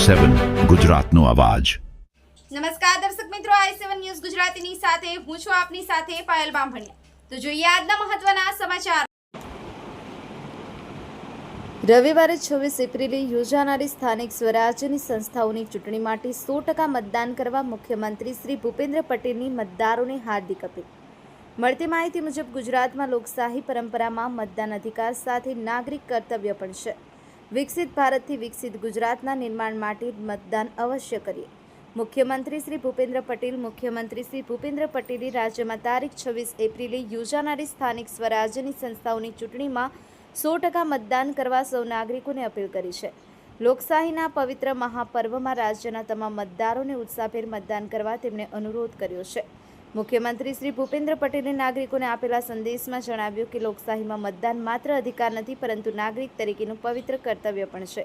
i7 ગુજરાતનો અવાજ। નમસ્કાર દર્શક મિત્રો, i7 ન્યૂઝ ગુજરાતીની સાથે હું છું આપની સાથે પાયલ બામભણિયા। તો જોઈએ આજના મહત્વના સમાચાર। રવિવારે 26 એપ્રિલે યોજાનારી સ્થાનિક સ્વરાજ્યની સંસ્થાઓની ચૂંટણી માટે 100% મતદાન કરવા મુખ્યમંત્રી શ્રી ભૂપેન્દ્ર પટેલની મતદારોને હાર્દિક અપીલ। મળતી માહિતી મુજબ ગુજરાતમાં લોકશાહી પરંપરામાં મતદાન અધિકાર સાથે નાગરિક કર્તવ્ય પણ છે। વિકસિત ભારતથી વિકસિત ગુજરાતના નિર્માણ માટે મતદાન અવશ્ય કરીએ। મુખ્યમંત્રી શ્રી ભૂપેન્દ્ર પટેલ મુખ્યમંત્રી શ્રી ભૂપેન્દ્ર પટેલે રાજ્યમાં તારીખ 26 એપ્રિલે યોજાનારી સ્થાનિક સ્વરાજ્યની સંસ્થાઓની ચૂંટણીમાં 100% મતદાન કરવા સૌ નાગરિકોને અપીલ કરી છે। લોકશાહીના પવિત્ર મહાપર્વમાં રાજ્યના તમામ મતદારોને ઉત્સાહભેર મતદાન કરવા તેમણે અનુરોધ કર્યો છે। મુખ્યમંત્રી શ્રી ભૂપેન્દ્ર પટેલે નાગરિકોને આપેલા સંદેશમાં જણાવ્યું કે લોકશાહીમાં મતદાન માત્ર અધિકાર નથી પરંતુ નાગરિક તરીકેનું પવિત્ર કર્તવ્ય પણ છે।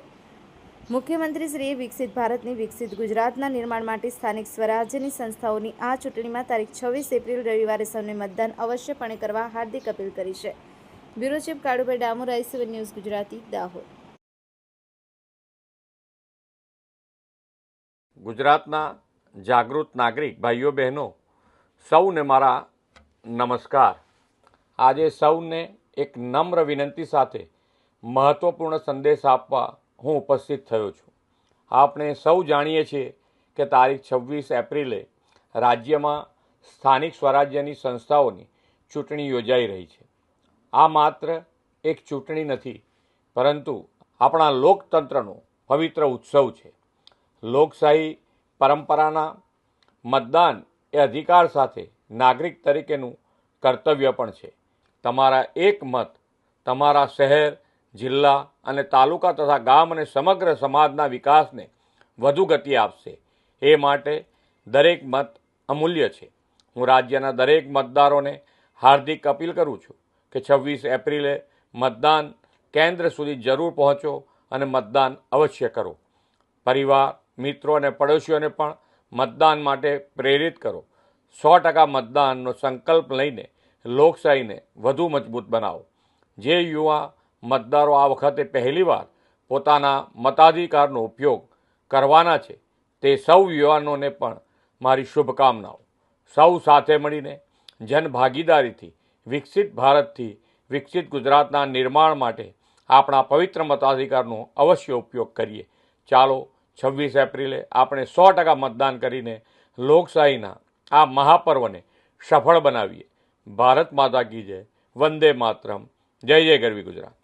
મુખ્યમંત્રીશ્રીએ વિકસિત ભારતની વિકસિત ગુજરાતના નિર્માણ માટે સ્થાનિક સ્વરાજ્યની સંસ્થાઓની આ ચૂંટણીમાં તારીખ 26 એપ્રિલ રવિવારે સૌને મતદાન અવશ્યપણે કરવા હાર્દિક અપીલ કરી છે। Bureau chief Kalubhai Damor, i7 news Gujarati, Dahod. ગુજરાતના જાગૃત નાગરિક ભાઈઓ બહેનો સૌને મારા નમસ્કાર। આજે સૌને એક નમ્ર વિનંતી સાથે મહત્વપૂર્ણ સંદેશ આપવા હું ઉપસ્થિત થયો છું। આપણે સૌ જાણીએ છીએ કે તારીખ 26 એપ્રિલે રાજ્યમાં સ્થાનિક સ્વરાજ્યની સંસ્થાઓની ચૂંટણી યોજાઈ રહી છે। આ માત્ર એક ચૂંટણી નથી પરંતુ આપણા લોકતંત્રનો પવિત્ર ઉત્સવ છે। લોકશાહી પરંપરાના મતદાન એ અધિકાર સાથે નાગરિક તરીકેનું કર્તવ્ય પણ છે। તમારા એક મત તમારા શહેર, જિલ્લા અને તાલુકા તથા ગામ અને સમગ્ર સમાજના વિકાસને વધુ ગતિ આપશે। એ માટે દરેક મત અમૂલ્ય છે। હું રાજ્યના દરેક મતદારોને હાર્દિક અપીલ કરું છું કે 26 એપ્રિલે મતદાન કેન્દ્ર સુધી જરૂર પહોંચો અને મતદાન અવશ્ય કરો। પરિવાર, મિત્રો અને પડોશીઓને પણ મતદાન માટે પ્રેરિત કરો। 100% મતદાનનો સંકલ્પ લઈને લોકશાહીને વધુ મજબૂત બનાવો। જે યુવા મતદારો આ વખતે પહેલીવાર પોતાના મતાધિકારનો ઉપયોગ કરવાના છે તે સૌ યુવાનોને પણ મારી શુભકામનાઓ। સૌ સાથે મળીને જનભાગીદારીથી વિકસિત ભારતથી વિકસિત ગુજરાતના નિર્માણ માટે આપણા પવિત્ર મતાધિકારનો અવશ્ય ઉપયોગ કરીએ। ચાલો 26 એપ્રિલે આપણે 100% મતદાન કરીને લોકશાહીના આ મહાપર્વને સફળ બનાવીએ। ભારત માતા કી જય, વંદે માતરમ, જય જય ગરવી ગુજરાત।